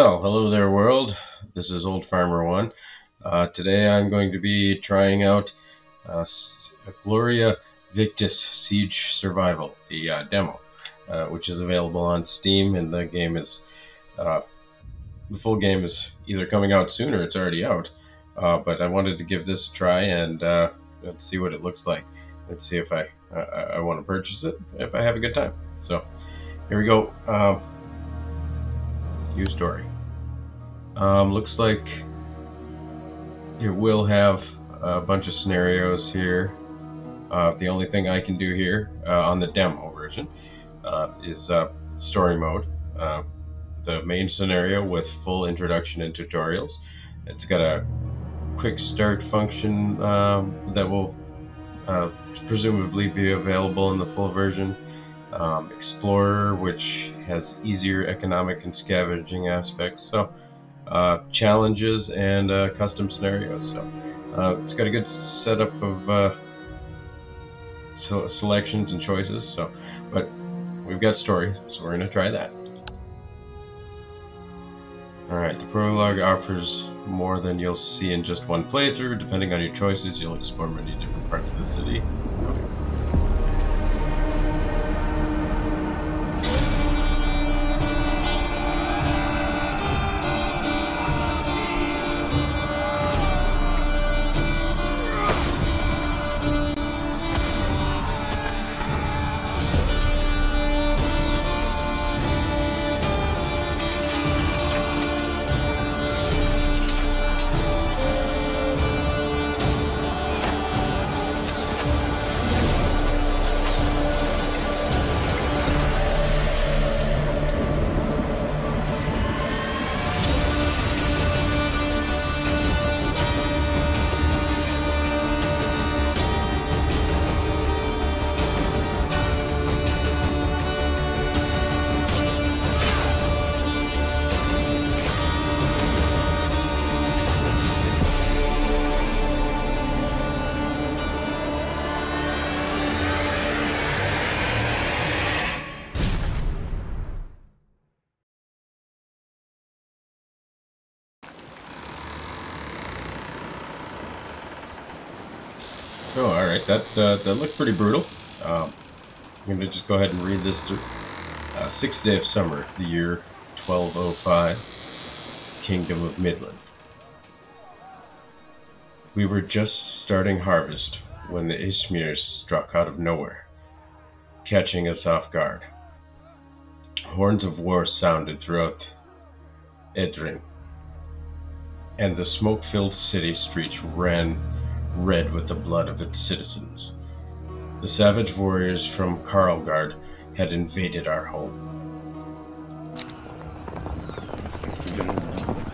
Well, hello there world. This is Old Farmer 1. Today I'm going to be trying out Gloria Victis Siege Survival, the demo, which is available on Steam, and the full game is either coming out soon or it's already out. But I wanted to give this a try and see what it looks like, and see if I want to purchase it, if I have a good time. So here we go. New story. Looks like it will have a bunch of scenarios here. The only thing I can do here on the demo version is story mode. The main scenario with full introduction and tutorials. It's got a quick start function that will presumably be available in the full version. Explorer, which has easier economic and scavenging aspects. So challenges and custom scenarios. So it's got a good setup of selections and choices. But we've got story, so we're going to try that. Alright, the prologue offers more than you'll see in just one playthrough. Depending on your choices, you'll explore many different parts of the city. Oh, alright, that looked pretty brutal. I'm going to just go ahead and read this through. 6th day of summer, the year 1205, Kingdom of Midland. We were just starting harvest when the Ismirs struck out of nowhere, catching us off guard. Horns of war sounded throughout Edrin, and the smoke-filled city streets ran red with the blood of its citizens. The savage warriors from Karlgard had invaded our home.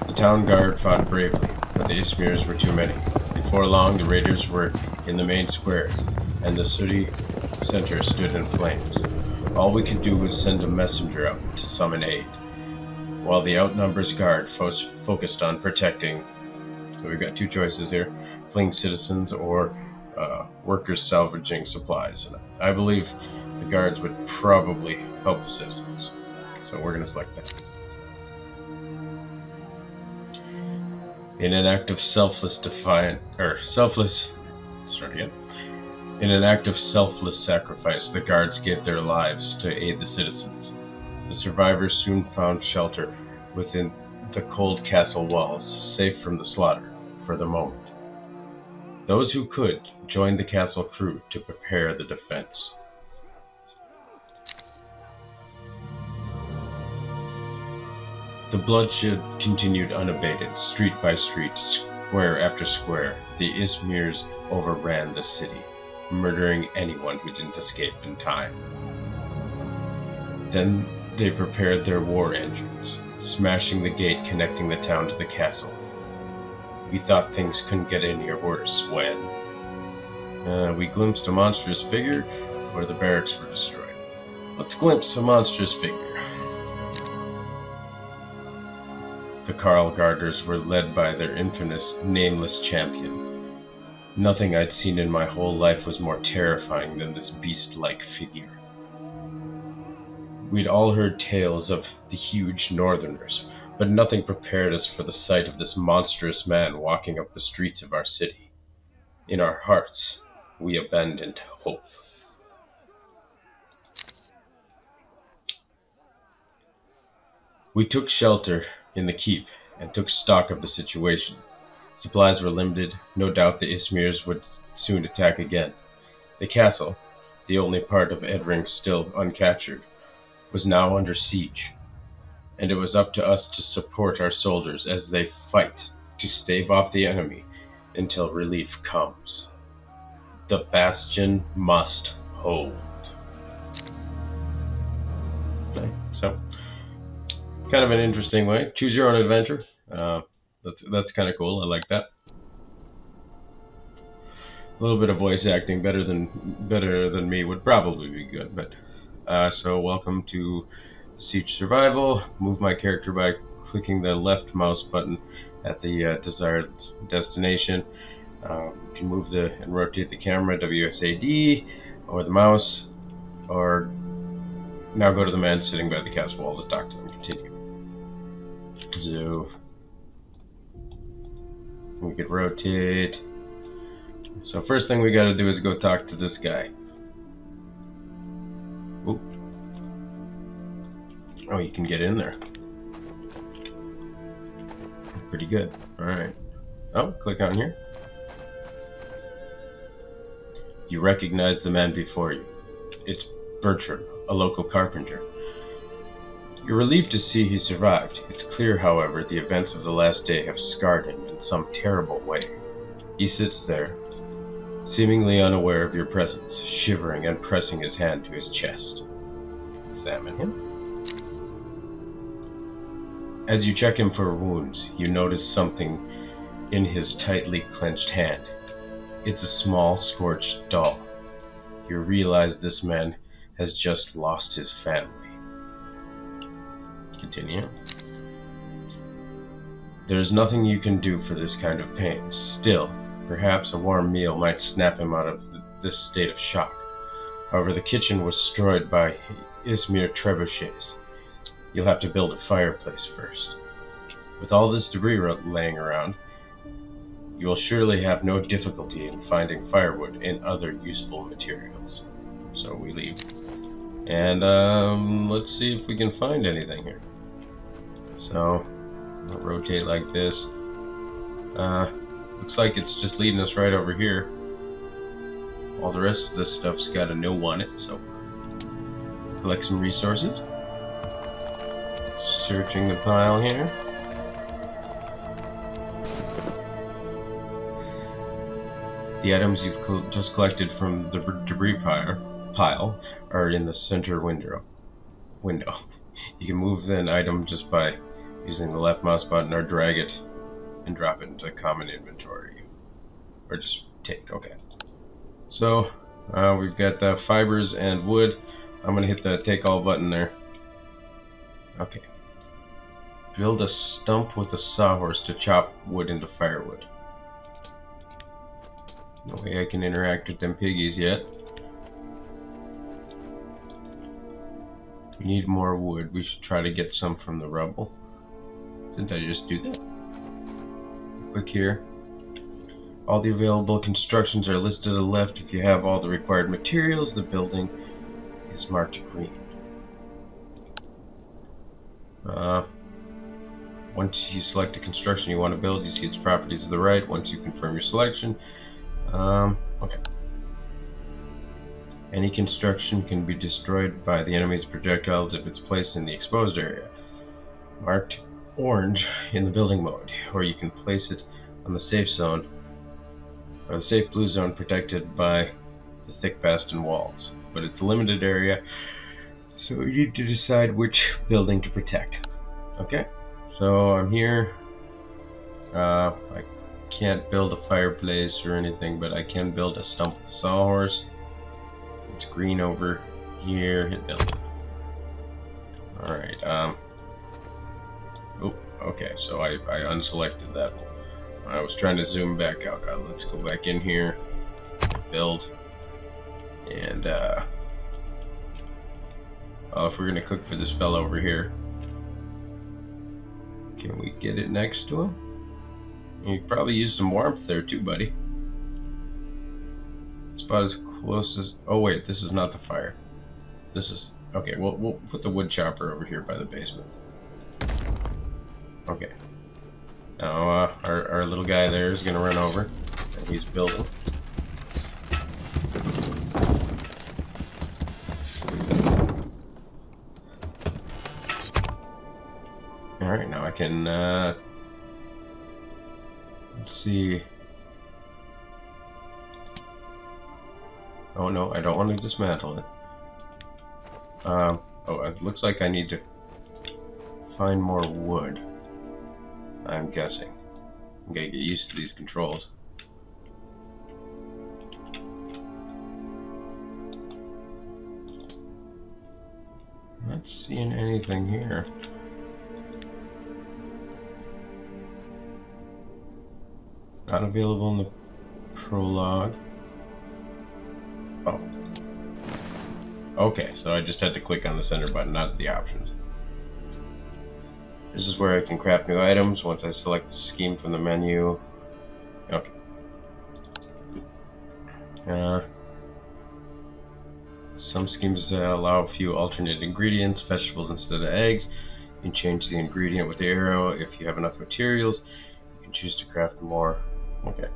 The town guard fought bravely, but the Ismirs were too many. Before long, the raiders were in the main square, and the city center stood in flames. All we could do was send a messenger out to summon aid, while the outnumbers guard focused on protecting. So we've got two choices here: fleeing citizens or workers salvaging supplies. And I believe the guards would probably help the citizens, so we're going to select that. In an act of selfless sacrifice, the guards gave their lives to aid the citizens. The survivors soon found shelter within the cold castle walls, safe from the slaughter for the moment. Those who could joined the castle crew to prepare the defense. The bloodshed continued unabated, street by street, square after square. The Ismirs overran the city, murdering anyone who didn't escape in time. Then they prepared their war engines, smashing the gate connecting the town to the castle. We thought things couldn't get any worse when we glimpsed a monstrous figure where the barracks were destroyed. Let's glimpse a monstrous figure. The Karlgarders were led by their infamous, nameless champion. Nothing I'd seen in my whole life was more terrifying than this beast-like figure. We'd all heard tales of the huge northerners, but nothing prepared us for the sight of this monstrous man walking up the streets of our city. In our hearts, we abandoned hope. We took shelter in the keep and took stock of the situation. Supplies were limited. No doubt the Ismirs would soon attack again. The castle, the only part of Edring still uncaptured, was now under siege, and it was up to us to support our soldiers as they fight to stave off the enemy until relief comes. The Bastion must hold. Okay, so, kind of an interesting way. Choose your own adventure. That's kind of cool. I like that. A little bit of voice acting, better than me, would probably be good. But so welcome to Siege Survival. Move my character by clicking the left mouse button at the desired destination. You can move and rotate the camera, WSAD, or the mouse, or now go to the man sitting by the castle wall to talk to him. Continue. So we could rotate. So first thing we got to do is go talk to this guy. Oop. Oh, you can get in there. Pretty good. Alright. Oh, click on here. You recognize the man before you. It's Bertram, a local carpenter. You're relieved to see he survived. It's clear, however, the events of the last day have scarred him in some terrible way. He sits there, seemingly unaware of your presence, shivering and pressing his hand to his chest. Examine him. As you check him for wounds, you notice something in his tightly clenched hand. It's a small, scorched doll. You realize this man has just lost his family. Continue. There's nothing you can do for this kind of pain. Still, perhaps a warm meal might snap him out of this state of shock. However, the kitchen was destroyed by Ismir trebuchets. You'll have to build a fireplace first. With all this debris laying around, you will surely have no difficulty in finding firewood and other useful materials. So we leave. And let's see if we can find anything here. So, I'll rotate like this. Looks like it's just leading us right over here. All the rest of this stuff's got a no on it, so collect some resources. Searching the pile here. The items you've just collected from the debris pile are in the center window. You can move an item just by using the left mouse button or drag it and drop it into common inventory. Or just take, okay. So, we've got fibers and wood. I'm going to hit the take all button there. Okay. Build a stump with a sawhorse to chop wood into firewood. No way I can interact with them piggies yet. We need more wood. We should try to get some from the rubble. Didn't I just do that? Click here. All the available constructions are listed to the left. If you have all the required materials, the building is marked green. Once you select a construction you want to build, you see its properties to the right. Once you confirm your selection, okay. Any construction can be destroyed by the enemy's projectiles if it's placed in the exposed area, marked orange in the building mode, or you can place it on the safe zone, or the safe blue zone protected by the thick bastion walls. But it's a limited area, so you need to decide which building to protect. Okay, so I'm here. I can't build a fireplace or anything, but I can build a stump with a sawhorse. It's green over here. Hit build. Alright, oh, okay, so I unselected that one. I was trying to zoom back out. Let's go back in here. Build. And, if we're gonna cook for this fella over here, Can we get it next to him? You could probably use some warmth there too, buddy. It's about as close as... Oh wait, this is not the fire. This is... Okay, we'll put the wood chopper over here by the basement. Okay. Now our little guy there is going to run over, and he's building. Alright, now I can, let's see. Oh no, I don't want to dismantle it. Oh, it looks like I need to find more wood, I'm guessing. I'm gonna get used to these controls. Not seeing anything here. Not available in the prologue. Oh. Okay, so I just had to click on the center button, not the options. This is where I can craft new items once I select the scheme from the menu. Okay. Some schemes allow a few alternate ingredients, vegetables instead of eggs. You can change the ingredient with the arrow. If you have enough materials, you can choose to craft more. Okay.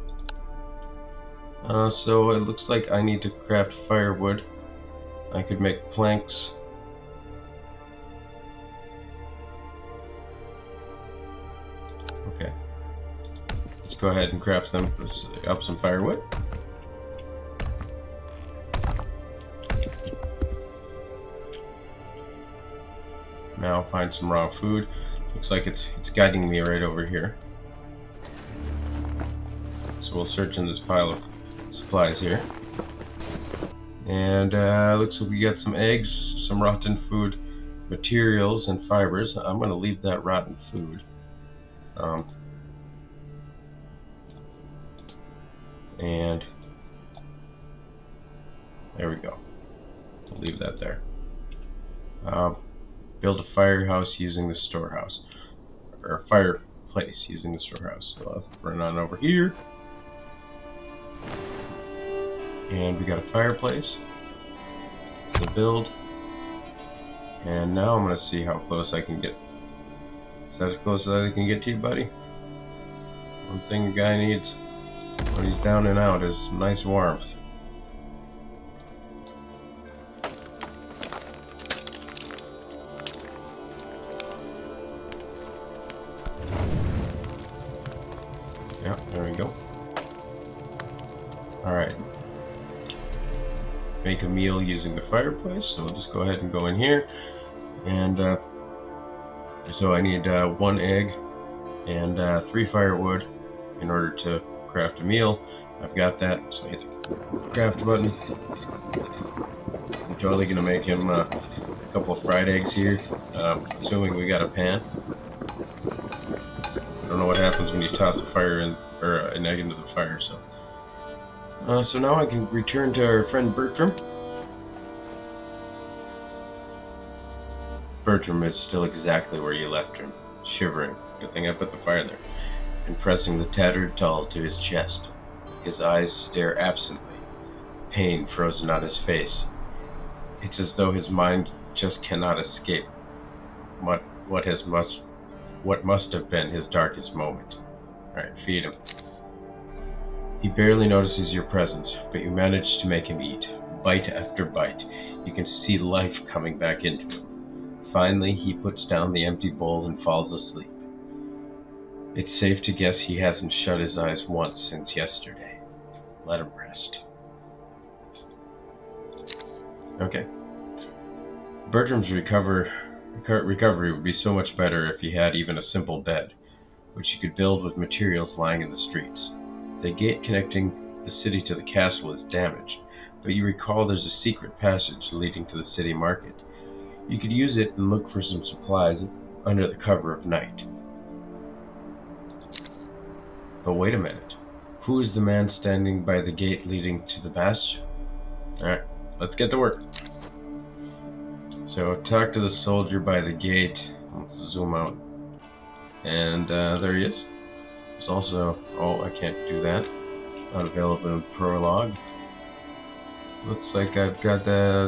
So it looks like I need to craft firewood. I could make planks. Okay. Let's go ahead and craft them up some firewood. Now find some raw food. Looks like it's guiding me right over here. So we'll search in this pile of supplies here. And looks like we got some eggs, some rotten food, materials, and fibers. I'm going to leave that rotten food. And there we go. I'll leave that there. Build a firehouse using the storehouse, or a fireplace using the storehouse. So I'll run on over here. And we got a fireplace to build. And now I'm going to see how close I can get. Is that as close as I can get to you, buddy? One thing a guy needs when he's down and out is nice warmth. Yeah, there we go. Alright. Make a meal using the fireplace, so we'll just go ahead and go in here. And so I need 1 egg and 3 firewood in order to craft a meal. I've got that, so I hit the craft button. I'm totally gonna make him a couple of fried eggs here, assuming we got a pan. I don't know what happens when you toss a fire in, or an egg into the fire. So now I can return to our friend Bertram. Bertram is still exactly where you left him, shivering. Good thing I put the fire there. And pressing the tattered towel to his chest. His eyes stare absently, pain frozen on his face. It's as though his mind just cannot escape what must have been his darkest moment. Alright, feed him. He barely notices your presence, but you manage to make him eat, bite after bite. You can see life coming back into him. Finally, he puts down the empty bowl and falls asleep. It's safe to guess he hasn't shut his eyes once since yesterday. Let him rest. Okay. Bertram's recovery would be so much better if he had even a simple bed, which he could build with materials lying in the streets. The gate connecting the city to the castle is damaged, but you recall there's a secret passage leading to the city market. You could use it and look for some supplies under the cover of night. But wait a minute. Who is the man standing by the gate leading to the Bastion? Alright, let's get to work. So talk to the soldier by the gate. Let's zoom out. And there he is. There's also, oh, I can't do that. Not available in prologue. Looks like I've got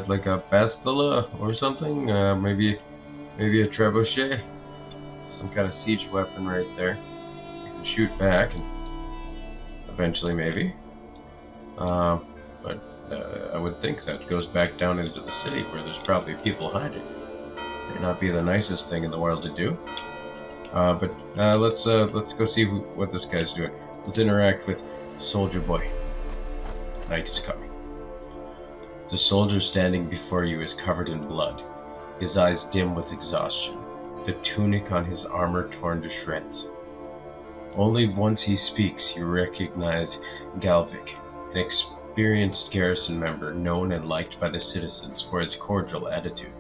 like a bastilla or something. Maybe a trebuchet. Some kind of siege weapon right there. You can shoot back, and eventually maybe. But I would think that goes back down into the city where there's probably people hiding. May not be the nicest thing in the world to do. But let's go see what this guy's doing. Let's interact with Soldier Boy. Night is coming. The soldier standing before you is covered in blood, his eyes dim with exhaustion, the tunic on his armor torn to shreds. Only once he speaks you recognize Galvic, an experienced garrison member known and liked by the citizens for his cordial attitude.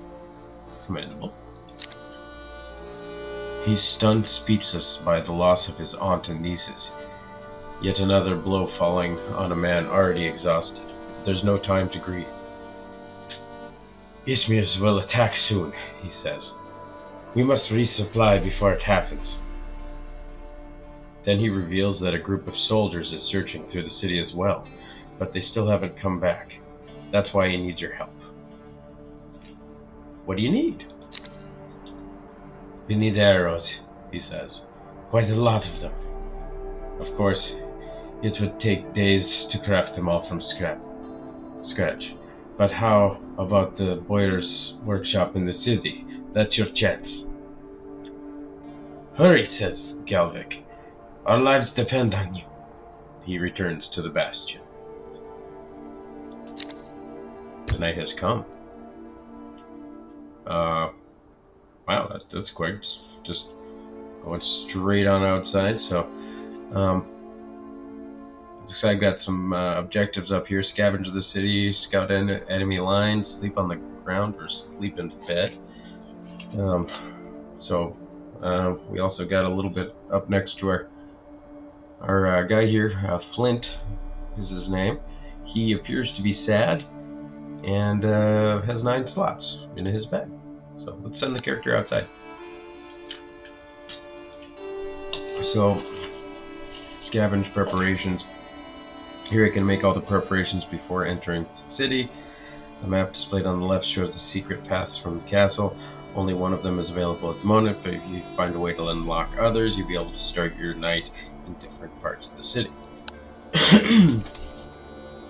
Commendable. He's stunned speechless by the loss of his aunt and nieces. Yet another blow falling on a man already exhausted. There's no time to grieve. Ismius will attack soon, he says. We must resupply before it happens. Then he reveals that a group of soldiers is searching through the city as well, but they still haven't come back. That's why he needs your help. What do you need? We need arrows, he says. Quite a lot of them. Of course, it would take days to craft them all from scratch. But how about the boyar's workshop in the city? That's your chance. Hurry, says Galvic. Our lives depend on you. He returns to the Bastion. The night has come. Wow, that's quick. Just going straight on outside. So, looks like I've got some objectives up here. Scavenge the city, scout enemy lines, sleep on the ground or sleep in bed. We also got a little bit up next to our guy here, Flint is his name. He appears to be sad and has 9 slots in his bed. So let's send the character outside. So, scavenge preparations. Here I can make all the preparations before entering the city. The map displayed on the left shows the secret paths from the castle. Only one of them is available at the moment, but if you find a way to unlock others, you'll be able to start your night in different parts of the city.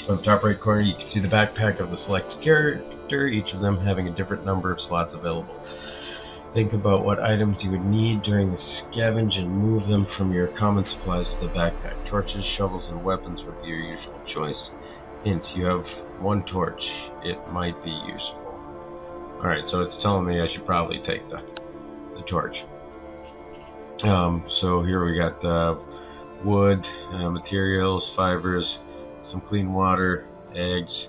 On the top right corner, you can see the backpack of the selected character, each of them having a different number of slots available. Think about what items you would need during the scavenge and move them from your common supplies to the backpack. Torches, shovels, and weapons would be your usual choice. Hint, you have 1 torch. It might be useful. Alright, so it's telling me I should probably take the torch. So here we got wood, materials, fibers, some clean water, eggs,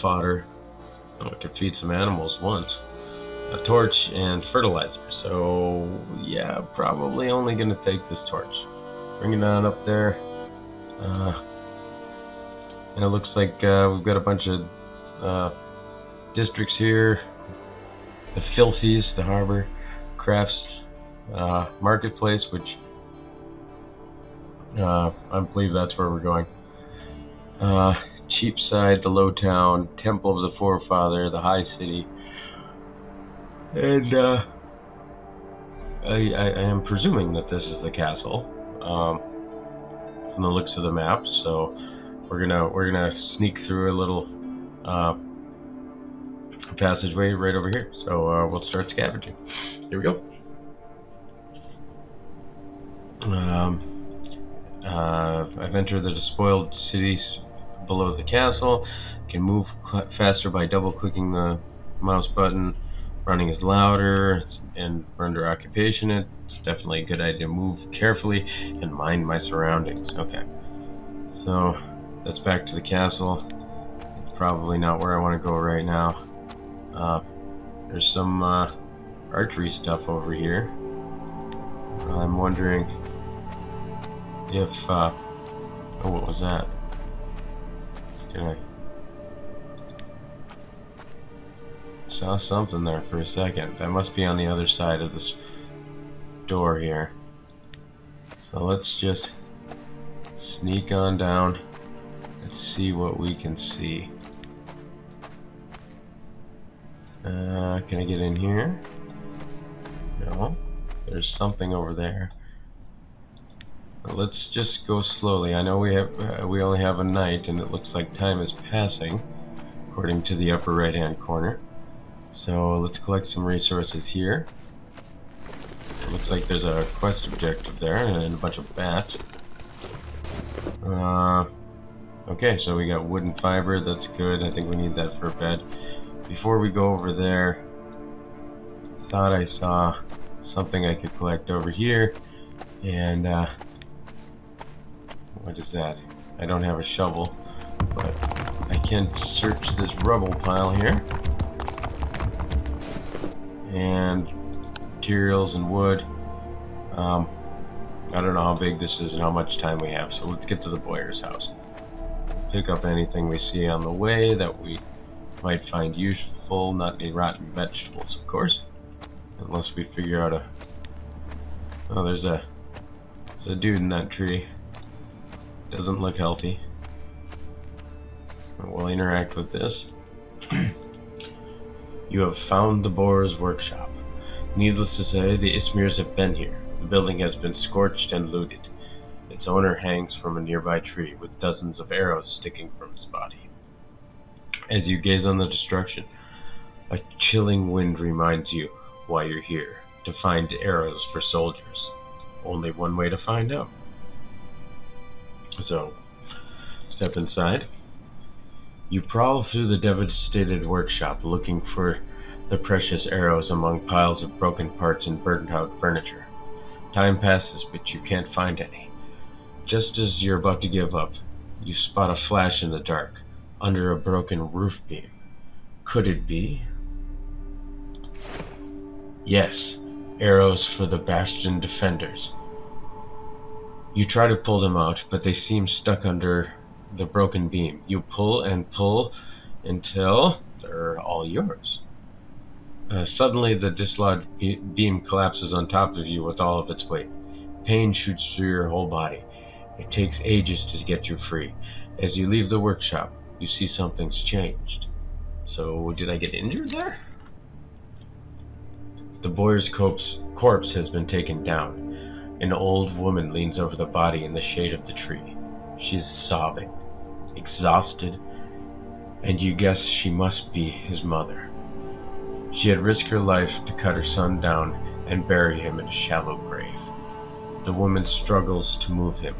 fodder. Oh, we could feed some animals once. A torch and fertilizer. So yeah, probably only gonna take this torch. Bring it on up there. And it looks like we've got a bunch of districts here. The Filthies, the harbor, crafts, marketplace, which I believe that's where we're going. Cheapside, the Low Town, Temple of the Forefather, the High City, and I am presuming that this is the castle from the looks of the map. So we're gonna sneak through a little passageway right over here. So we'll start scavenging. Here we go. I've entered the despoiled cities below the castle. Can move faster by double-clicking the mouse button. Running is louder, and we're under occupation. It's definitely a good idea to move carefully and mind my surroundings. Okay, so that's back to the castle. It's probably not where I want to go right now. There's some archery stuff over here. I'm wondering if oh, what was that? Okay. Saw something there for a second. That must be on the other side of this door here. So let's just sneak on down. Let's see what we can see. Can I get in here? No. There's something over there. But let's just go slowly. I know we only have a night, and it looks like time is passing, according to the upper right-hand corner. So let's collect some resources here. It looks like there's a quest objective there, and a bunch of bats. Okay, so we got wood and fiber. That's good. I think we need that for a bed. Before we go over there, thought I saw something I could collect over here, and what is that? I don't have a shovel, but I can search this rubble pile here, and materials and wood. I don't know how big this is and how much time we have, so let's get to the Boyer's house. Pick up anything we see on the way that we might find useful, not any rotten vegetables, of course, unless we figure out a... Oh, there's a dude in that tree. Doesn't look healthy. We'll interact with this. You have found the Boar's workshop. Needless to say, the Ismirs have been here. The building has been scorched and looted. Its owner hangs from a nearby tree, with dozens of arrows sticking from his body. As you gaze on the destruction, a chilling wind reminds you why you're here, to find arrows for soldiers. Only one way to find out. So, step inside. You prowl through the devastated workshop, looking for the precious arrows among piles of broken parts and burnt out furniture. Time passes, but you can't find any. Just as you're about to give up, you spot a flash in the dark, under a broken roof beam. Could it be? Yes, arrows for the Bastion defenders. You try to pull them out, but they seem stuck under the broken beam. You pull and pull until they're all yours. Suddenly, the dislodged beam collapses on top of you with all of its weight. Pain shoots through your whole body. It takes ages to get you free. As you leave the workshop, you see something's changed. So, did I get injured there? The Boyer's corpse has been taken down. An old woman leans over the body in the shade of the tree. She is sobbing, exhausted, and you guess she must be his mother. She had risked her life to cut her son down and bury him in a shallow grave. The woman struggles to move him,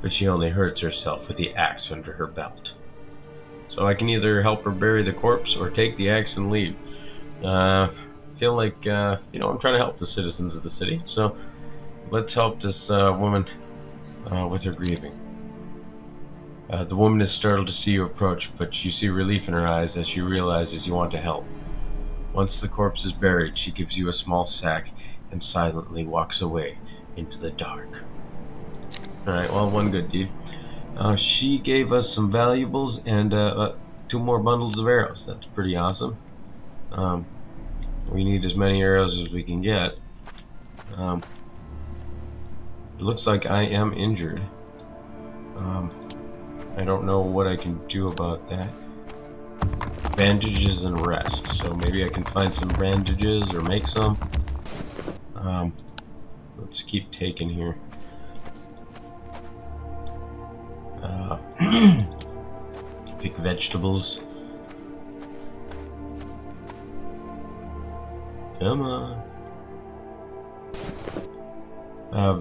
but she only hurts herself with the axe under her belt. So I can either help her bury the corpse or take the axe and leave. Feel like, I'm trying to help the citizens of the city, so let's help this woman with her grieving. The woman is startled to see you approach, but you see relief in her eyes as she realizes you want to help. Once the corpse is buried, she gives you a small sack and silently walks away into the dark. Alright, well, one good deed. She gave us some valuables and 2 more bundles of arrows. That's pretty awesome. We need as many arrows as we can get. It looks like I am injured. I don't know what I can do about that. Bandages and rest. So maybe I can find some bandages or make some. Let's keep taking here. Pick vegetables. Come on.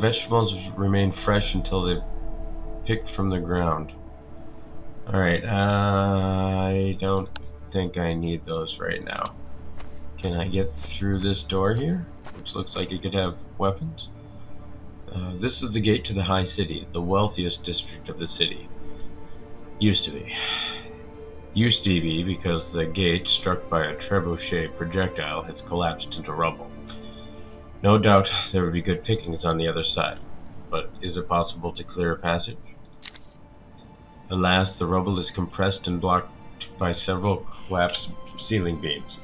Vegetables remain fresh until they're picked from the ground. Alright, I don't think I need those right now. Can I get through this door here? Which looks like it could have weapons. This is the gate to the High City, the wealthiest district of the city. Used to be. Used to be because the gate, struck by a trebuchet projectile, has collapsed into rubble. No doubt there would be good pickings on the other side, but is it possible to clear a passage? Alas, the rubble is compressed and blocked by several collapsed ceiling beams.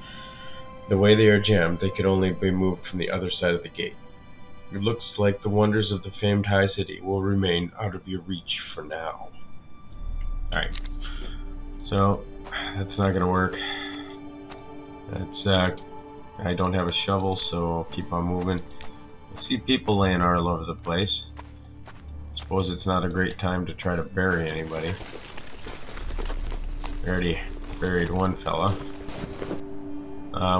The way they are jammed, they could only be moved from the other side of the gate. It looks like the wonders of the famed High City will remain out of your reach for now. Alright. So, that's not gonna work. I don't have a shovel, so I'll keep on moving. I see people laying all over the place. Suppose it's not a great time to try to bury anybody. Already buried one fella.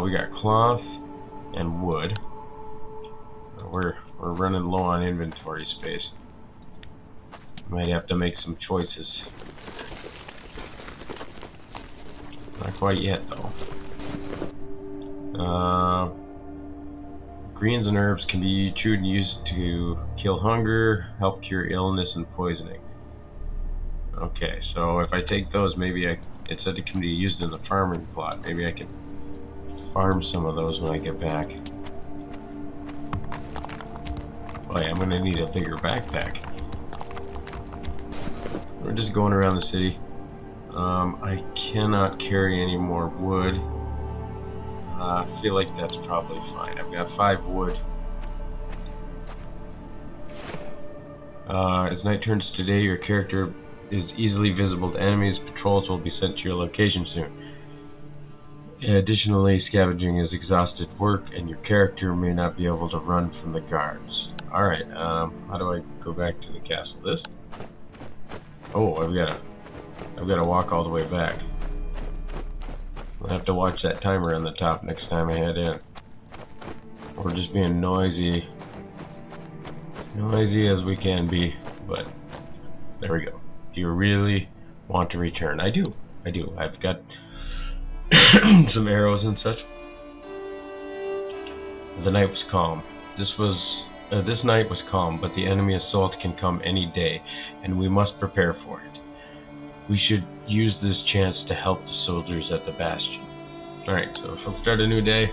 We got cloth and wood. We're running low on inventory space. Might have to make some choices. Not quite yet, though. Greens and herbs can be chewed and used to kill hunger, help cure illness and poisoning. Okay, so if I take those, maybe it said it can be used in the farming plot. Maybe I can farm some of those when I get back. Oh yeah, I'm gonna need a bigger backpack. We're just going around the city. I cannot carry any more wood. I feel like that's probably fine. I've got 5 wood. As night turns today, your character is easily visible to enemies. Patrols will be sent to your location soon. Additionally, scavenging is exhausted work, and your character may not be able to run from the guards. Alright, how do I go back to the castle? This? Oh, I've got to walk all the way back. I'll have to watch that timer on the top next time I head in. We're just being noisy as we can be, but there we go. Do you really want to return? I do. I've got some arrows and such. The night was calm. This night was calm, but the enemy assault can come any day, and we must prepare for it. We should use this chance to help the soldiers at the Bastion. Alright, so if we'll start a new day,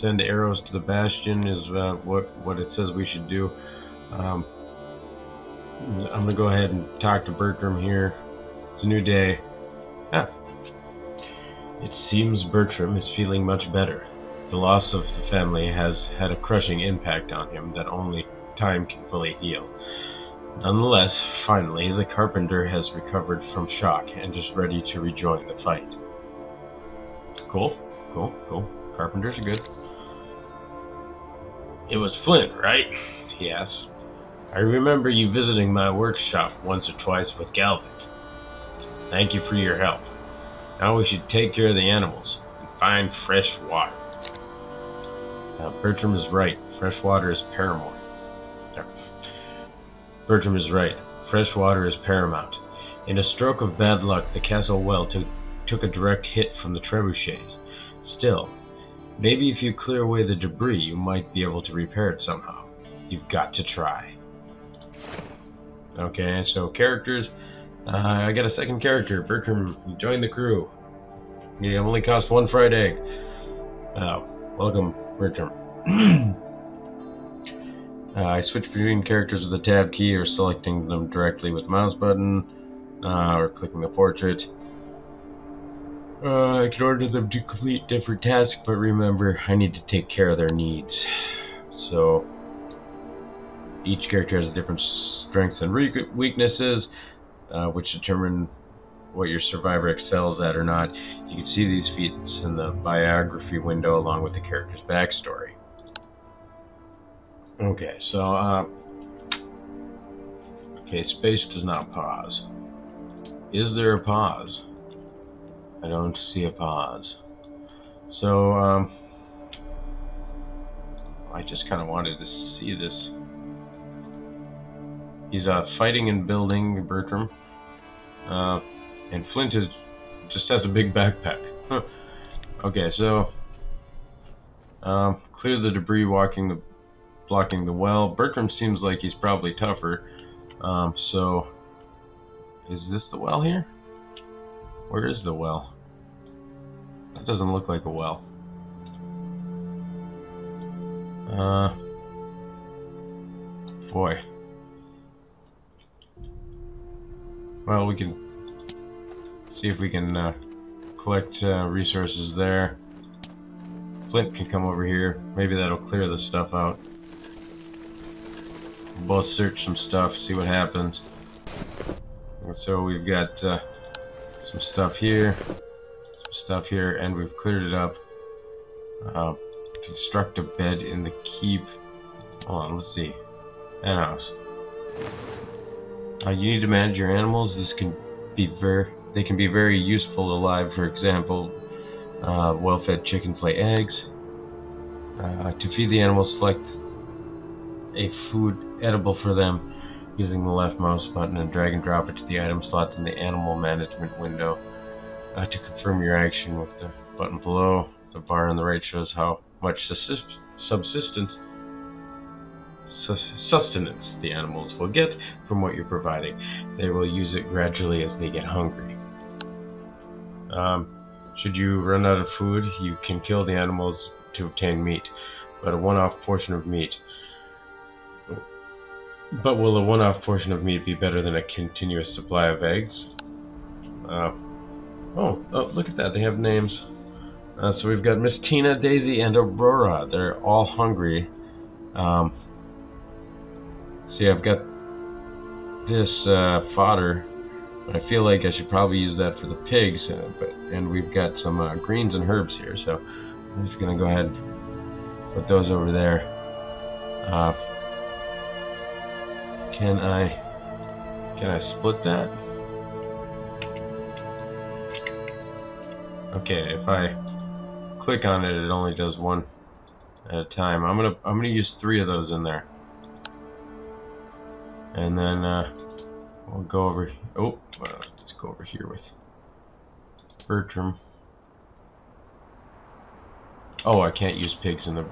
send arrows to the Bastion is what it says we should do. I'm going to go ahead and talk to Bertram here. It's a new day. It seems Bertram is feeling much better. The loss of the family has had a crushing impact on him that only time can fully heal. Nonetheless, finally, the carpenter has recovered from shock and is ready to rejoin the fight. Cool. Carpenters are good. It was Flint, right? He asked. I remember you visiting my workshop once or twice with Galvin. Thank you for your help. Now we should take care of the animals and find fresh water. Bertram is right. Fresh water is paramount. Bertram is right. Fresh water is paramount. In a stroke of bad luck, the castle well took a direct hit from the trebuchets. Still, maybe if you clear away the debris, you might be able to repair it somehow. You've got to try. Okay, so characters. I got a second character. Bertram, join the crew. It only costs 1 fried egg. Welcome, Bertram. I switch between characters with the tab key or selecting them directly with mouse button or clicking the portrait. I can order them to complete different tasks, but remember, I need to take care of their needs. So, each character has different strengths and weaknesses, which determine what your survivor excels at or not. You can see these feats in the biography window along with the character's backstory. Okay, so, space does not pause. Is there a pause? I don't see a pause. So, I just kind of wanted to see this. He's fighting and building, Bertram. And Flint just has a big backpack. Huh. Okay, so clear the debris blocking the well. Bertram seems like he's probably tougher. So is this the well here? Where is the well? That doesn't look like a well. Boy. Well, we can see if we can collect resources there. Flint can come over here. Maybe that'll clear the stuff out. We'll both search some stuff, see what happens. And so we've got some stuff here, and we've cleared it up. Construct a bed in the keep. Hold on, let's see. And house. You need to manage your animals. This can be they can be very useful alive. For example, well-fed chickens lay eggs. To feed the animals, select a food edible for them using the left mouse button and drag and drop it to the item slots in the animal management window. To confirm your action with the button below, the bar on the right shows how much sustenance the animals will get from what you're providing. They will use it gradually as they get hungry. Should you run out of food, you can kill the animals to obtain meat, but will a one-off portion of meat be better than a continuous supply of eggs? Oh, look at that, they have names. So we've got Miss Tina, Daisy, and Aurora. They're all hungry. See, I've got this fodder, but I feel like I should probably use that for the pigs. And we've got some greens and herbs here, so I'm just gonna go ahead and put those over there. Can I split that? Okay, if I click on it, it only does one at a time. I'm gonna use 3 of those in there. And then we'll go over. Oh, let's go over here with Bertram. Oh, I can't use pigs in the.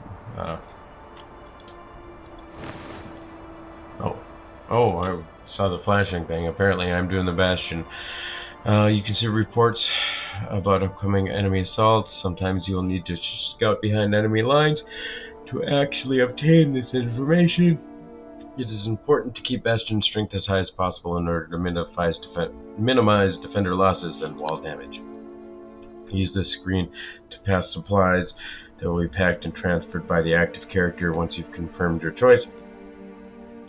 Oh, I saw the flashing thing. Apparently, I'm doing the Bastion. You can see reports about upcoming enemy assaults. Sometimes you'll need to scout behind enemy lines to actually obtain this information. It is important to keep Bastion strength as high as possible in order to minimize defender losses and wall damage. Use this screen to pass supplies that will be packed and transferred by the active character once you've confirmed your choice.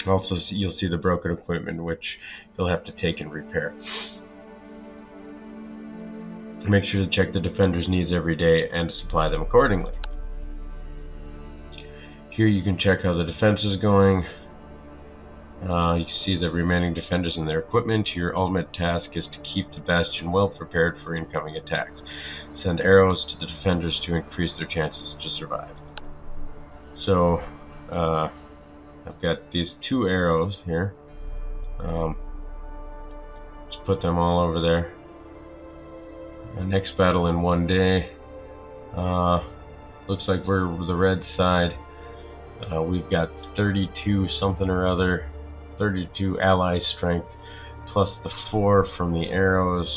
Also, you'll see the broken equipment, which you'll have to take and repair. Make sure to check the defender's needs every day and supply them accordingly. Here you can check how the defense is going. You can see the remaining defenders and their equipment. Your ultimate task is to keep the Bastion well prepared for incoming attacks. Send arrows to the defenders to increase their chances to survive. So, I've got these 2 arrows here. Let's put them all over there. The next battle in 1 day. Looks like we're the red side. We've got 32 something or other. 32 ally strength, plus the 4 from the arrows,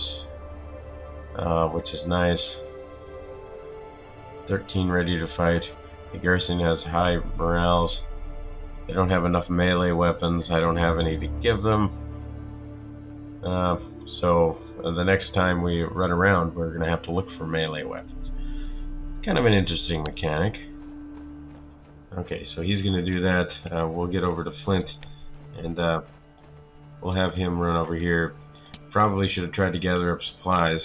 which is nice. 13 ready to fight. The garrison has high morales. They don't have enough melee weapons. I don't have any to give them. So the next time we run around, we're going to have to look for melee weapons. Kind of an interesting mechanic. Okay, so he's going to do that. We'll get over to Flint, and we'll have him run over here. Probably should have tried to gather up supplies.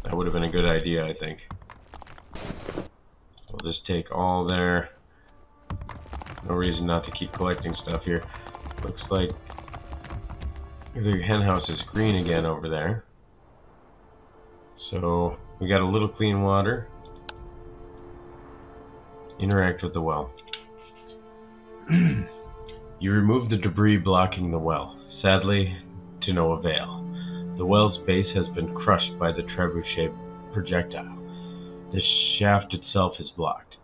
That would have been a good idea, I think. We'll just take all there. No reason not to keep collecting stuff here. Looks like the hen house is green again over there. So we got a little clean water. Interact with the well. You remove the debris blocking the well. Sadly, to no avail. The well's base has been crushed by the trebuchet projectile. The shaft itself is blocked,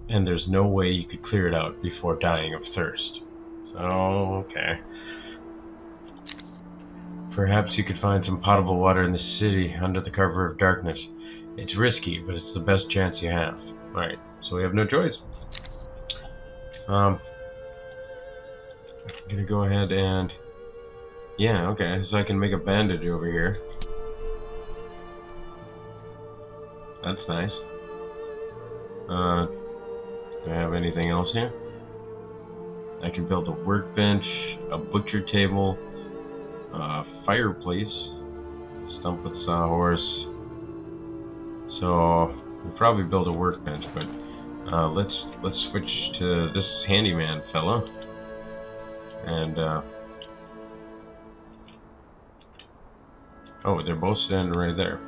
and there's no way you could clear it out before dying of thirst. So, okay. Perhaps you could find some potable water in the city under the cover of darkness. It's risky, but it's the best chance you have. Alright, so we have no choice. I'm gonna go ahead and... Yeah, okay, so I can make a bandage over here. That's nice. Do I have anything else here? I can build a workbench, a butcher table, a fireplace, stump with sawhorse. So we'll probably build a workbench, but let's switch to this handyman fella. And oh, they're both standing right there.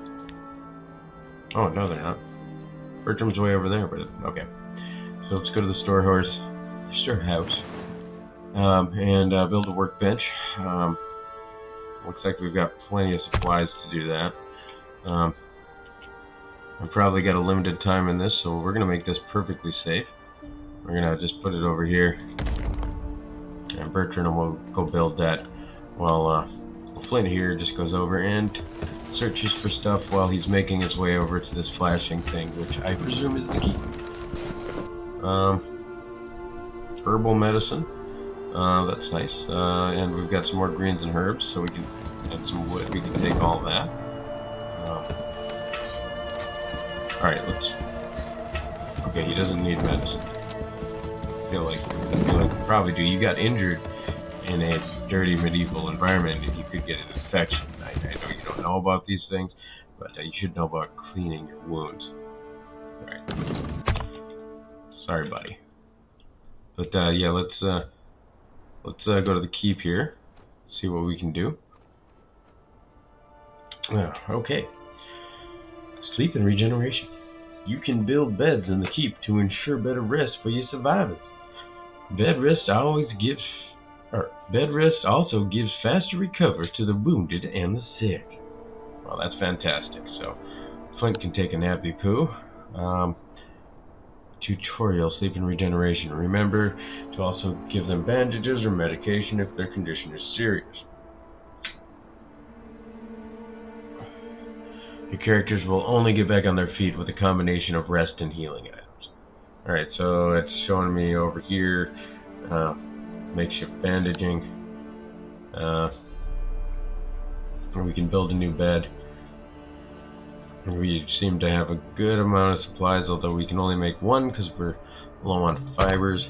Oh no, they're not. Bertram's way over there, but okay. So let's go to the storehouse, and build a workbench. Looks like we've got plenty of supplies to do that. I've probably got a limited time in this, so we're gonna make this perfectly safe. We're gonna just put it over here, and Bertram will go build that while Flint here just goes over and searches for stuff while he's making his way over to this flashing thing, which I presume is the key. Herbal medicine. That's nice. And we've got some more greens and herbs, so we can add some wood. We can take all that. Alright, let's... Okay, he doesn't need medicine. I feel like you probably do. You got injured in a dirty medieval environment, and you could get an infection. I know you don't know about these things, but you should know about cleaning your wounds. Alright. Sorry, buddy. But yeah, let's go to the keep here, see what we can do. Okay. Sleep and regeneration. You can build beds in the keep to ensure better rest for your survivors. Bed rest also gives faster recovery to the wounded and the sick. Well, that's fantastic. So Flint can take a nappy poo. Tutorial, sleep and regeneration. Remember to also give them bandages or medication if their condition is serious. Your characters will only get back on their feet with a combination of rest and healing items. Alright, so it's showing me over here makeshift bandaging. We can build a new bed. We seem to have a good amount of supplies, although we can only make one because we're low on fibers.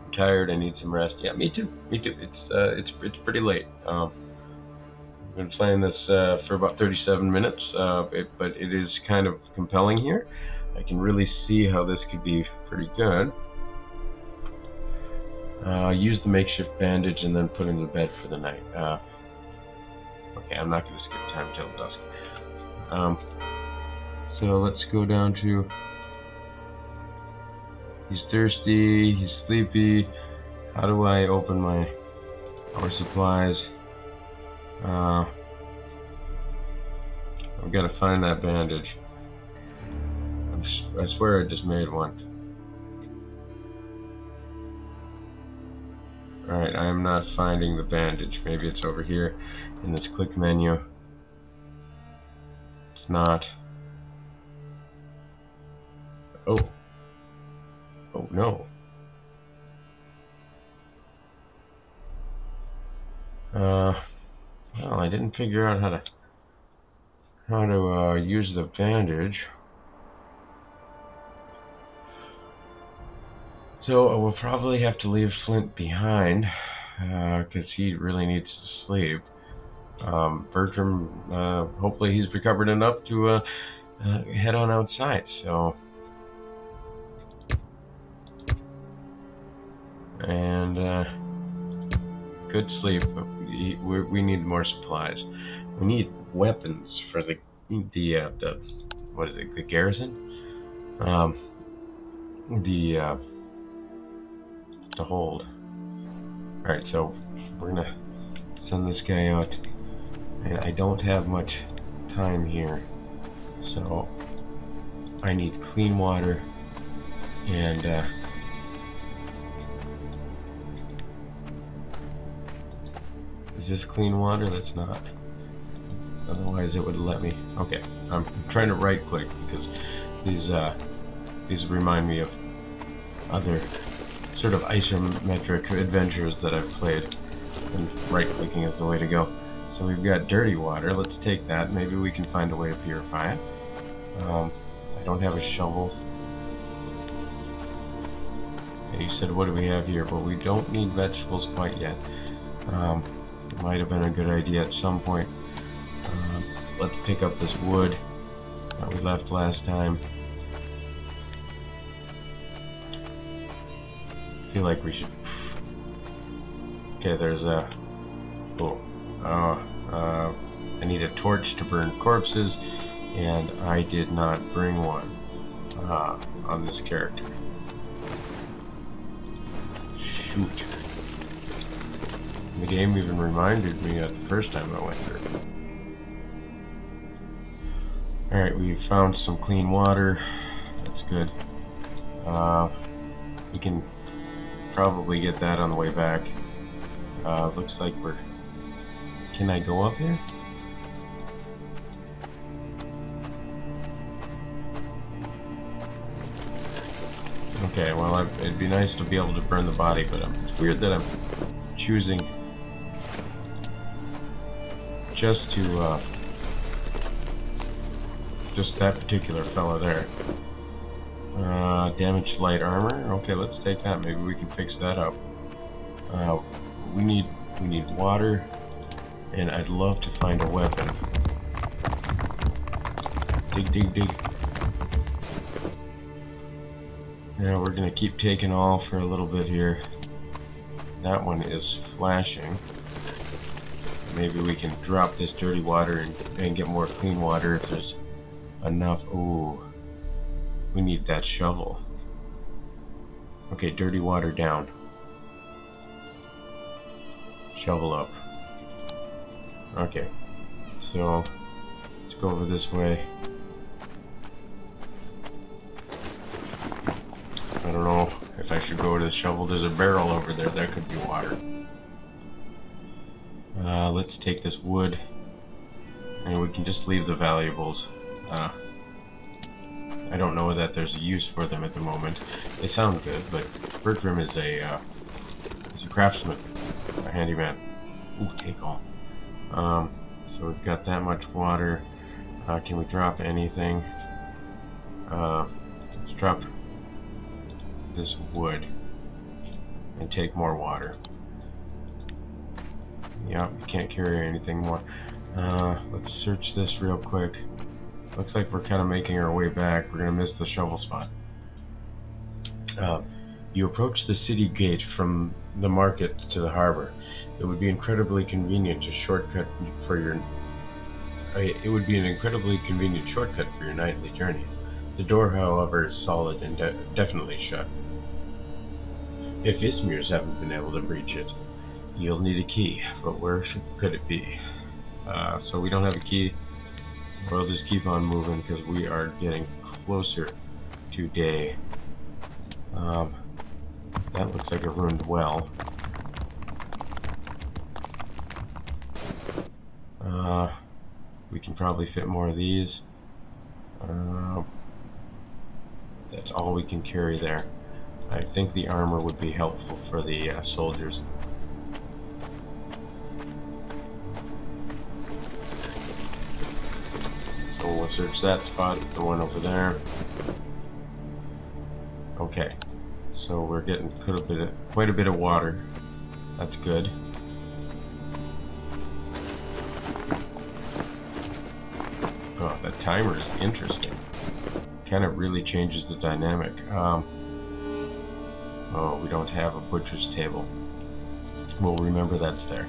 I'm tired, I need some rest. Yeah, me too. Me too. It's pretty late. I've been playing this for about 37 minutes, but it is kind of compelling here. I can really see how this could be pretty good. Use the makeshift bandage and then put in the bed for the night. Okay, I'm not going to skip time till dusk. So let's go down to... He's thirsty, he's sleepy. How do I open my power supplies? I've got to find that bandage. I swear I just made one. Alright, I am not finding the bandage. Maybe it's over here in this quick menu. It's not. Oh. Oh no. Well, I didn't figure out how to use the bandage. So we'll probably have to leave Flint behind because he really needs to sleep. Bertram, hopefully he's recovered enough to head on outside. So, and good sleep. But we need more supplies. We need weapons for the what is it? The garrison. To hold. Alright, so we're gonna send this guy out. And I don't have much time here, so I need clean water and is this clean water? That's not. Otherwise it would let me. Okay, I'm trying to right click because these remind me of other sort of isometric adventures that I've played, and right clicking is the way to go. So we've got dirty water. Let's take that. Maybe we can find a way to purify it. I don't have a shovel. And he said, what do we have here? But we don't need vegetables quite yet. Might have been a good idea at some point. Let's pick up this wood that we left last time. I feel like we should... Okay, there's a... Oh. I need a torch to burn corpses, and I did not bring one on this character. Shoot. The game even reminded me of the first time I went through. Alright, we found some clean water. That's good. We can probably get that on the way back. Looks like we're... Can I go up here? Okay, well, it'd be nice to be able to burn the body, but it's weird that I'm choosing just to, just that particular fella there. Damaged light armor. Okay, let's take that. Maybe we can fix that up. We need water, and I'd love to find a weapon. Dig, dig, dig. Now we're gonna keep taking all for a little bit here. That one is flashing. Maybe we can drop this dirty water and get more clean water if there's enough. Ooh, we need that shovel. Okay, dirty water down. Shovel up. Okay, so let's go over this way. I don't know if I should go to the shovel. There's a barrel over there. That could be water. Let's take this wood, and we can just leave the valuables. I don't know that there's a use for them at the moment. They sound good, but Bertram is a craftsman, a handyman. Ooh, take all. So we've got that much water. Can we drop anything? Let's drop this wood and take more water. Yeah, we can't carry anything more. Let's search this real quick. Looks like we're kind of making our way back. We're gonna miss the shovel spot. You approach the city gate from the market to the harbor. It would be incredibly convenient to shortcut for your. It would be an incredibly convenient shortcut for your nightly journey. The door, however, is solid and definitely shut. If Ismirs haven't been able to breach it, you'll need a key. But where could it be? So we don't have a key. We'll just keep on moving because we are getting closer to day. That looks like a ruined well. We can probably fit more of these. That's all we can carry there. I think the armor would be helpful for the soldiers. So we'll search that spot, the one over there. Okay, so we're getting quite a bit of water. That's good. Oh, that timer is interesting. Kind of really changes the dynamic. Oh, we don't have a butcher's table. We'll remember that's there.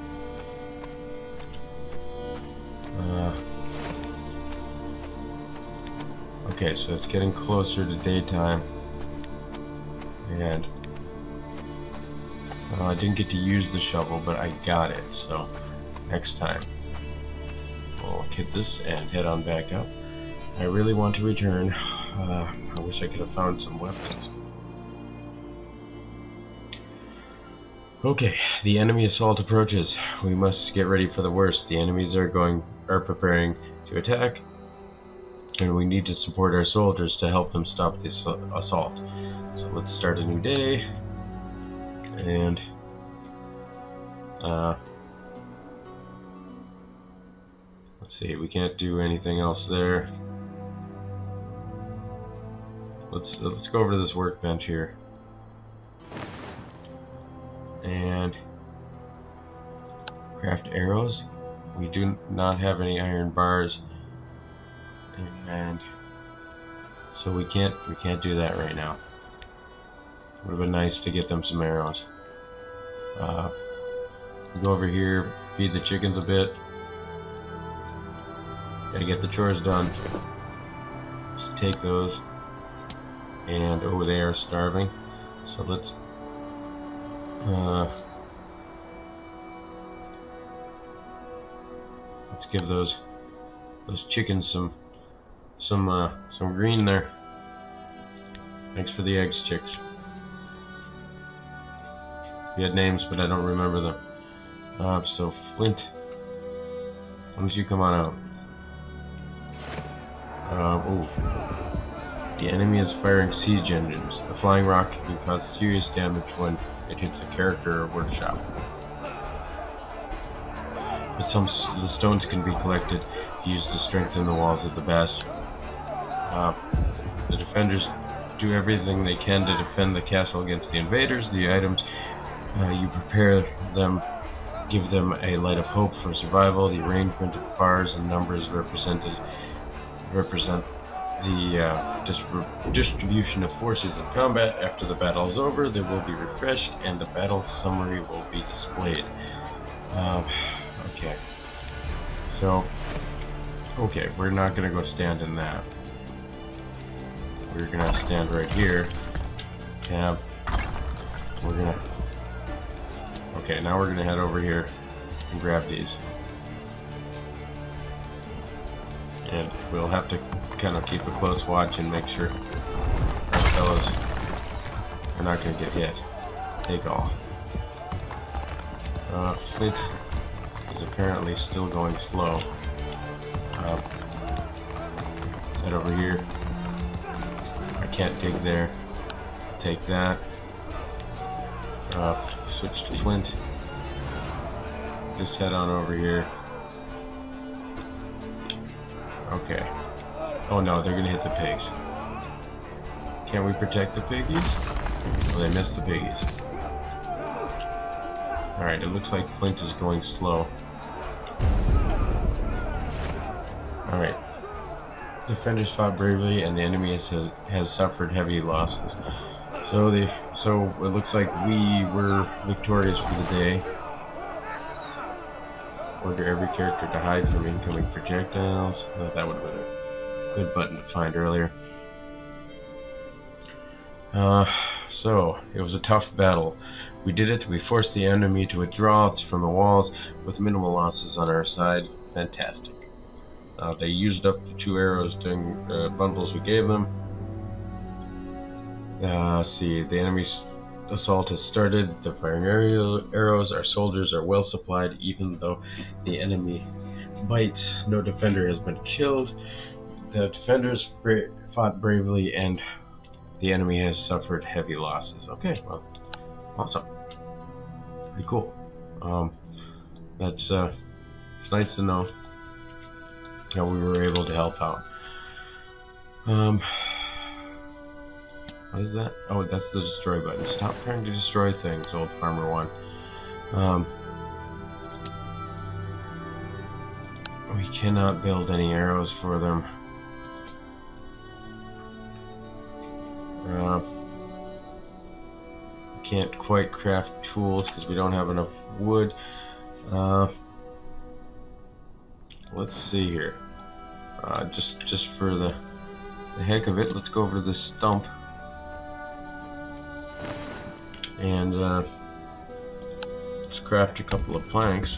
Okay, so it's getting closer to daytime. And I didn't get to use the shovel, but I got it. So next time we'll hit this and head on back up. I really want to return. I wish I could have found some weapons. Okay, the enemy assault approaches. We must get ready for the worst. The enemies are preparing to attack, and we need to support our soldiers to help them stop the assault. So let's start a new day, and let's see, we can't do anything else there. let's go over to this workbench here, and craft arrows. We do not have any iron bars, and so we can't do that right now. Would have been nice to get them some arrows. Go over here, feed the chickens a bit. Gotta get the chores done. Just take those, and oh, they are starving. So let's give those chickens some green there. Thanks for the eggs, chicks. We had names, but I don't remember them. So Flint, why don't you come on out? Oh, the enemy is firing siege engines. The flying rocket can cause serious damage when it hits a character or workshop. But the stones can be collected used to strengthen the walls of the Bastion. The defenders do everything they can to defend the castle against the invaders. The items you prepare them give them a light of hope for survival. The arrangement of bars and numbers represent the distribution of forces in combat. After the battle is over, they will be refreshed and the battle summary will be displayed. Okay. So, okay, we're not gonna go stand in that. We're gonna stand right here. Tab. We're gonna. Okay, now we're gonna head over here and grab these. And we'll have to kind of keep a close watch and make sure our fellows are not gonna get hit. Take off. Flint is apparently still going slow. Head over here. I can't dig there. Take that. Switch to Flint. Just head on over here. Okay. Oh no, they're gonna hit the pigs. Can't we protect the piggies? Oh, they missed the piggies. Alright, it looks like Flint is going slow. Alright. Defenders fought bravely and the enemy has suffered heavy losses. So it looks like we were victorious for the day. Order every character to hide from incoming projectiles. Oh, that would have been a good button to find earlier. So it was a tough battle. We did it. We forced the enemy to withdraw from the walls with minimal losses on our side. Fantastic. They used up 2 arrows during the bundles we gave them. See, the enemy's assault has started. They're firing arrows. Our soldiers are well supplied, even though the enemy bites. No defender has been killed. The defenders fought bravely, and the enemy has suffered heavy losses. Okay, well, awesome. Pretty cool. It's nice to know how we were able to help out. What is that? Oh, that's the destroy button. Stop trying to destroy things, old Farmer 1. We cannot build any arrows for them. We can't quite craft tools because we don't have enough wood. Let's see here. Just for the heck of it, let's go over to this stump. And let's craft a couple of planks,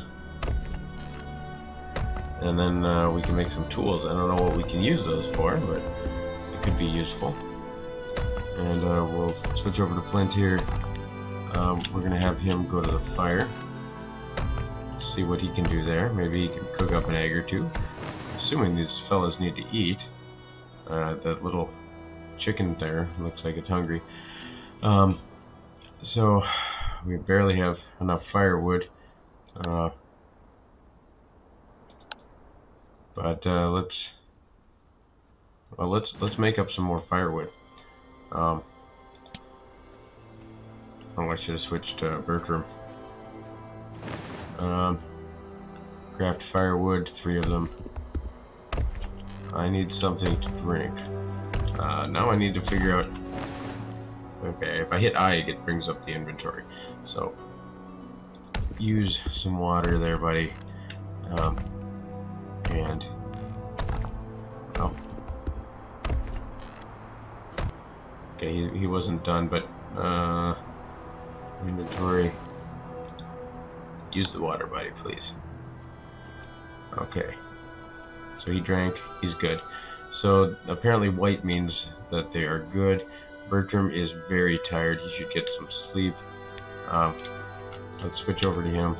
and then we can make some tools. I don't know what we can use those for, but it could be useful. And we'll switch over to Flint here. We're gonna have him go to the fire, see what he can do there. Maybe he can cook up an egg or two, assuming these fellas need to eat. That little chicken there looks like it's hungry. So we barely have enough firewood, but let's make up some more firewood. Oh, I should have switched to Bertram. Craft firewood, 3 of them. I need something to drink. Now I need to figure out... Okay, if I hit I, it brings up the inventory. So, use some water there, buddy. And... Oh. Okay, he wasn't done, but... inventory... Use the water, buddy, please. Okay. So he drank, he's good. So apparently white means that they are good. Bertram is very tired, he should get some sleep. Let's switch over to him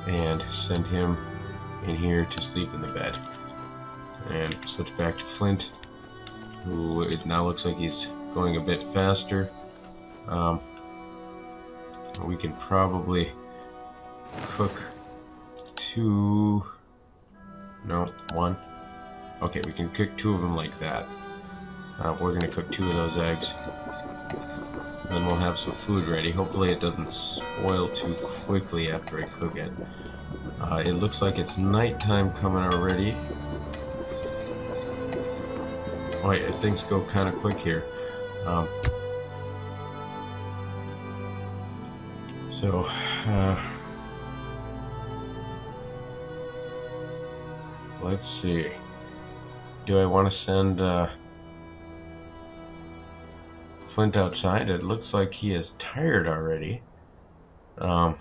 and send him in here to sleep in the bed. And switch back to Flint, who it now looks like he's going a bit faster. We can probably cook 2... No, 1. Okay, we can cook 2 of them like that. We're going to cook 2 of those eggs. Then we'll have some food ready. Hopefully it doesn't spoil too quickly after I cook it. It looks like it's nighttime coming already. Oh yeah, things go kind of quick here. Let's see. Do I want to send Flint outside? It looks like he is tired already. So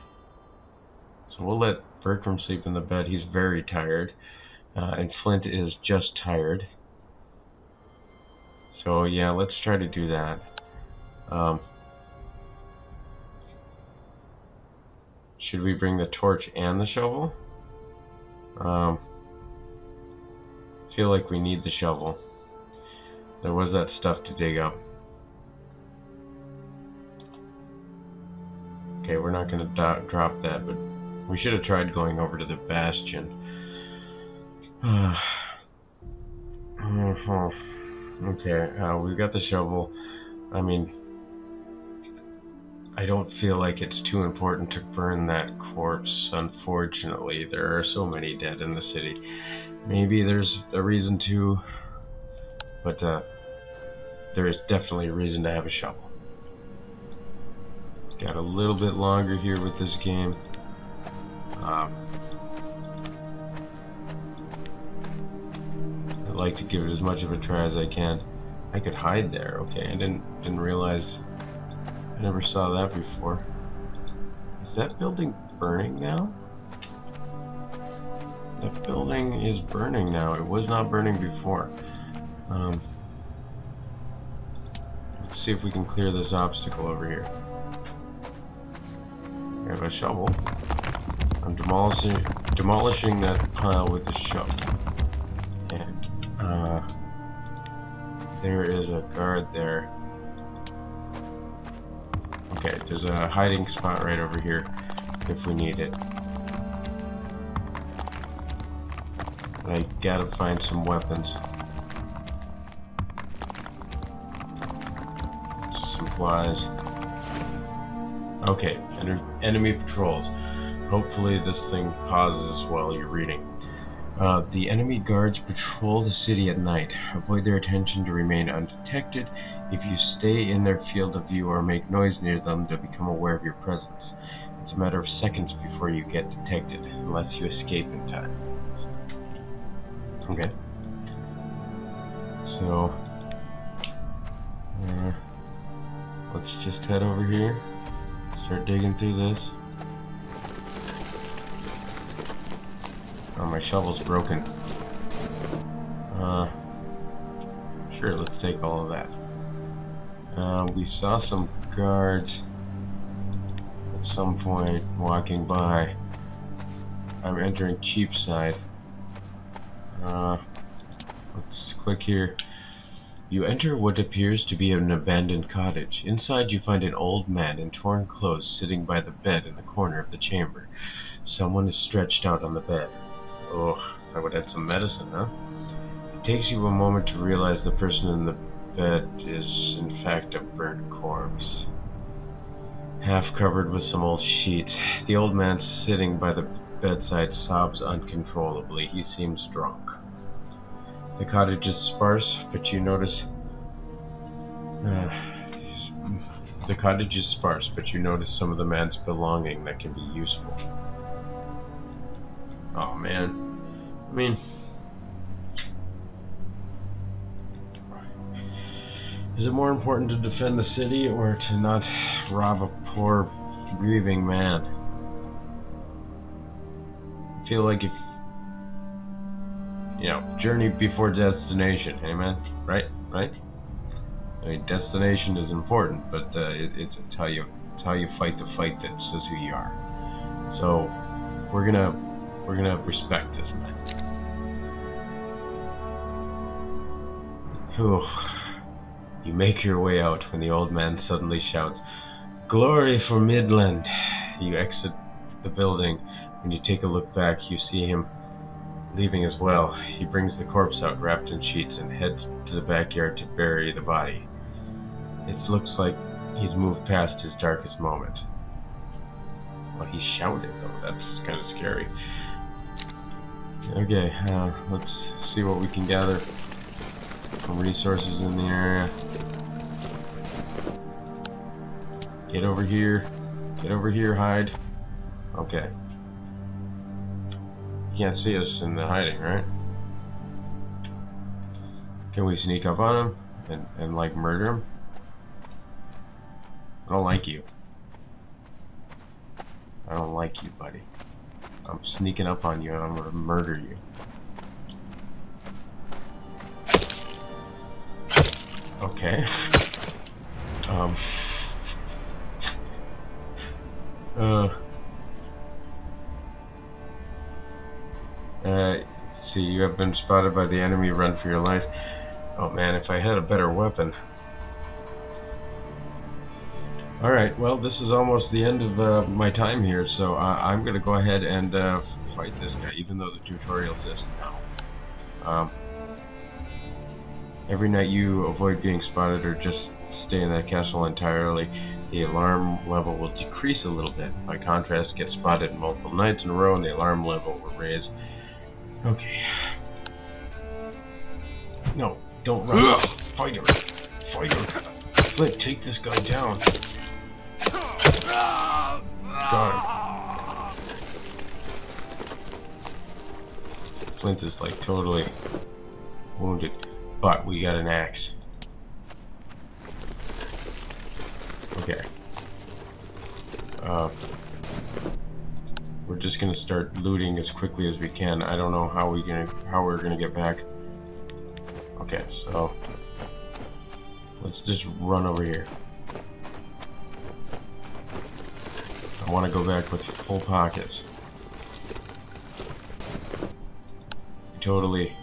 we'll let Bertram sleep in the bed. He's very tired. And Flint is just tired. So yeah, let's try to do that. Should we bring the torch and the shovel? Feel like we need the shovel. There was that stuff to dig up. Okay, we're not going to drop that, but we should have tried going over to the Bastion. Okay, we've got the shovel. I mean, I don't feel like it's too important to burn that corpse, unfortunately. There are so many dead in the city. Maybe there's a reason to, but there is definitely a reason to have a shovel. Got a little bit longer here with this game. I'd like to give it as much of a try as I can. I could hide there. Okay, I didn't realize. I never saw that before. Is that building burning now? That building is burning now. It was not burning before. Let's see if we can clear this obstacle over here. I have a shovel. I'm demolishing that pile with the shovel. And there is a guard there. Okay, there's a hiding spot right over here if we need it. I gotta find some weapons. Supplies. Okay, enemy patrols. Hopefully this thing pauses while you're reading. The enemy guards patrol the city at night. Avoid their attention to remain undetected. If you stay in their field of view or make noise near them, they'll become aware of your presence. It's a matter of seconds before you get detected, unless you escape in time. Okay. So, let's just head over here, start digging through this. Oh, my shovel's broken. Sure, let's take all of that. We saw some guards at some point walking by. I'm entering Cheapside. Let's click here. You enter what appears to be an abandoned cottage. Inside you find an old man in torn clothes sitting by the bed in the corner of the chamber. Someone is stretched out on the bed. Oh, I would add some medicine, huh? It takes you a moment to realize the person in the bed is in fact a burnt corpse, half covered with some old sheets. The old man sitting by the bedside sobs uncontrollably. He seems drunk. The cottage is sparse, but you notice some of the man's belonging that can be useful. Oh man, I mean, is it more important to defend the city or to not rob a poor, grieving man? I feel like if, journey before destination, hey man, right? I mean, destination is important, but it's how you fight the fight that says who you are. So we're gonna respect this man. Whew. You make your way out when the old man suddenly shouts, "Glory for Midland!" You exit the building. When you take a look back, you see him leaving as well. He brings the corpse out wrapped in sheets and heads to the backyard to bury the body. It looks like he's moved past his darkest moment. Well, he shouted though. That's kind of scary. Okay, let's see what we can gather from resources in the area. Get over here. Get over here, hide. Okay. You can't see us in the hiding, right? Can we sneak up on him and like murder him? I don't like you. I don't like you, buddy. I'm sneaking up on you and I'm gonna murder you. Okay. See, you have been spotted by the enemy. Run for your life. Oh man, if I had a better weapon. Alright, well, this is almost the end of my time here, so I'm going to go ahead and fight this guy, even though the tutorial says no. Every night you avoid being spotted or just stay in that castle entirely, the alarm level will decrease a little bit. By contrast, get spotted multiple nights in a row and the alarm level will raise. Okay. No, don't run. Fighter. Flint, take this guy down. Got him. Flint is like totally wounded, but we got an axe. Okay. We're just gonna start looting as quickly as we can. I don't know how we're gonna get back. Okay, so let's just run over here. I want to go back with full pockets. Totally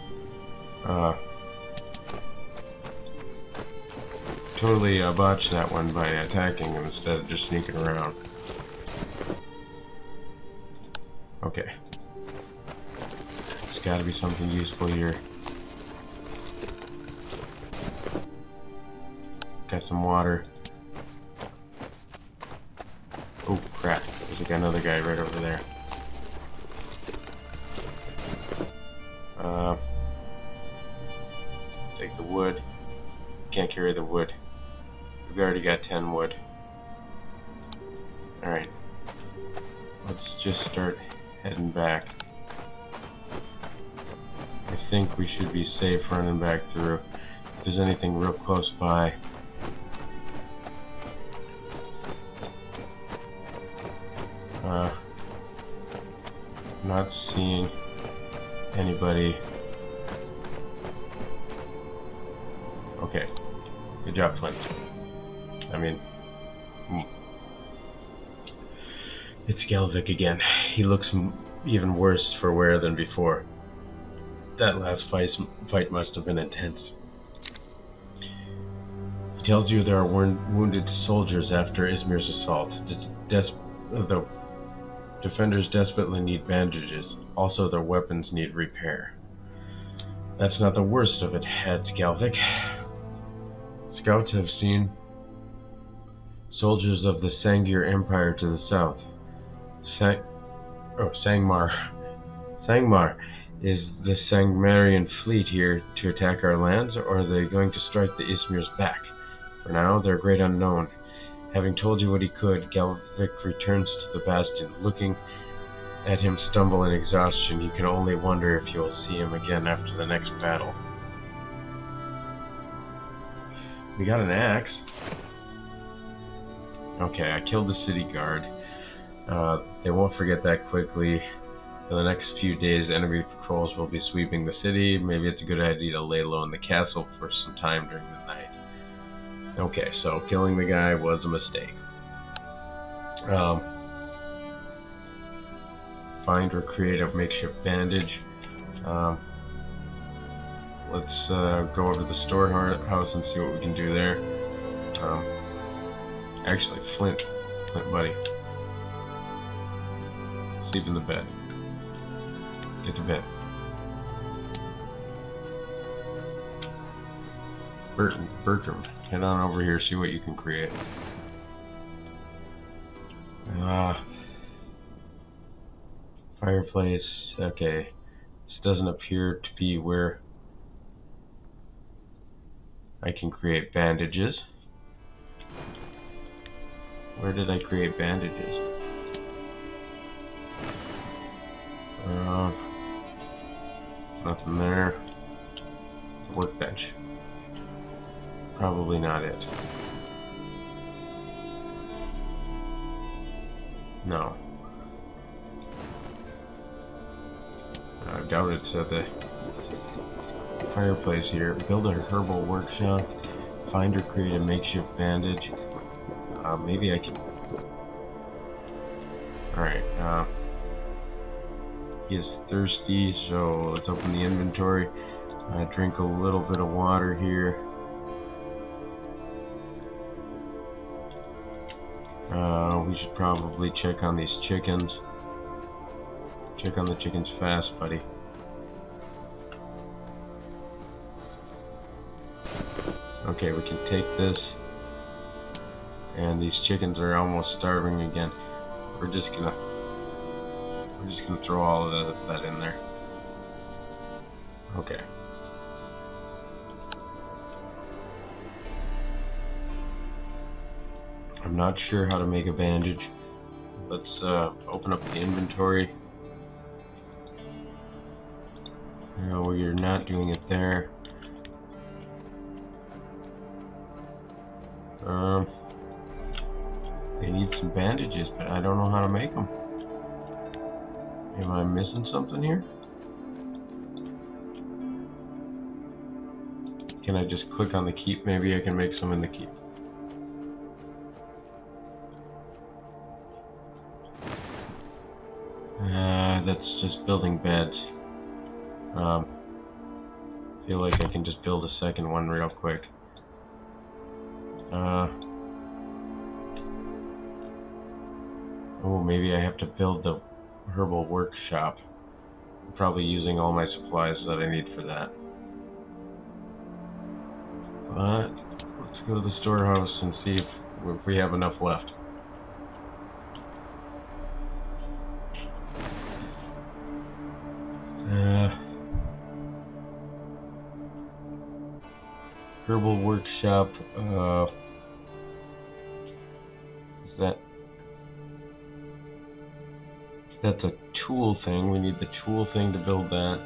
botched that one by attacking him instead of just sneaking around. Okay. There's got to be something useful here. Got some water. Oh crap, there's like another guy right over there. Take the wood. Can't carry the wood. We've already got 10 wood. Alright. Let's just start heading back. I think we should be safe running back through. If there's anything real close by. Not seeing anybody. Okay. Good job, Flint. I mean, it's Galvic again. He looks even worse for wear than before. That last fight must have been intense. He tells you there are wounded soldiers after Izmir's assault. The defenders desperately need bandages. Also, their weapons need repair. That's not the worst of it, adds Galvic. scouts have seen soldiers of the Sangir Empire to the south. Sangmar. Sangmar. Is the Sangmarian fleet here to attack our lands, or are they going to strike the Ismir's back? For now, they're a great unknown. Having told you what he could, Galvic returns to the Bastion. Looking at him stumble in exhaustion, you can only wonder if you'll see him again after the next battle. We got an axe. Okay, I killed the city guard. They won't forget that quickly. For the next few days, enemy patrols will be sweeping the city. Maybe it's a good idea to lay low in the castle for some time during the night. Okay, so killing the guy was a mistake. Find or create a makeshift bandage. Let's go over to the storehouse and see what we can do there. Actually, Flint, buddy. Sleep in the bed. Get to bed. Bertram, head on over here, see what you can create. Fireplace, okay. This doesn't appear to be where I can create bandages. Where did I create bandages? Nothing there. Workbench. Probably not it. No. I doubt it's at the fireplace here. Build a herbal workshop. Find or create a makeshift bandage. Maybe I can... Alright, he is thirsty, so let's open the inventory. Drink a little bit of water here. We should probably check on these chickens. Check on the chickens fast, buddy. Okay, we can take this. And these chickens are almost starving again. We're just gonna throw all of that in there. Okay. I'm not sure how to make a bandage. Let's open up the inventory. No, you're not doing it there. I need some bandages, but I don't know how to make them. Am I missing something here? Can I just click on the keep? Maybe I can make some in the keep. That's just building beds. Feel like I can just build a second one real quick. Oh, maybe I have to build the herbal workshop. I'm probably using all my supplies that I need for that. But let's go to the storehouse and see if we have enough left. Herbal workshop. That's a tool thing. We need the tool thing to build that.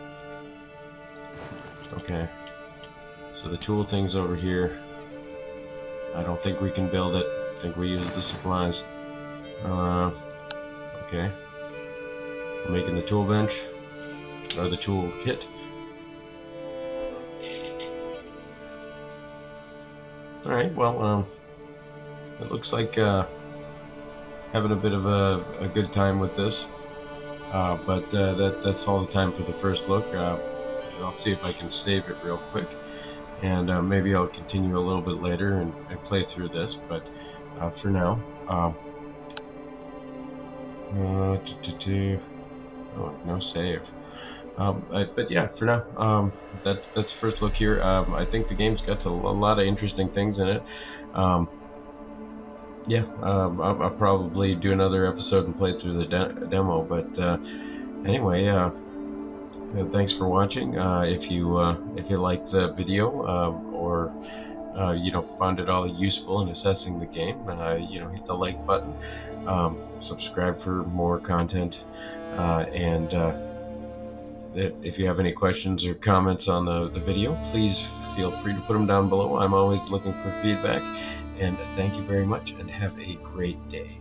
Okay. So the tool thing's over here. I don't think we can build it. I think we use the supplies. Okay. We're making the tool bench. Or the tool kit. Alright, well, it looks like having a bit of a good time with this. But that's all the time for the first look. I'll see if I can save it real quick. And maybe I'll continue a little bit later and play through this. But for now, oh, no save. But yeah, for now, that's first look here. I think the game's got a lot of interesting things in it. Yeah, I'll probably do another episode and play through the demo. But anyway, thanks for watching. If you liked the video, or found it all useful in assessing the game, hit the like button. Subscribe for more content, and if you have any questions or comments on the video, please feel free to put them down below. I'm always looking for feedback. And thank you very much, and have a great day.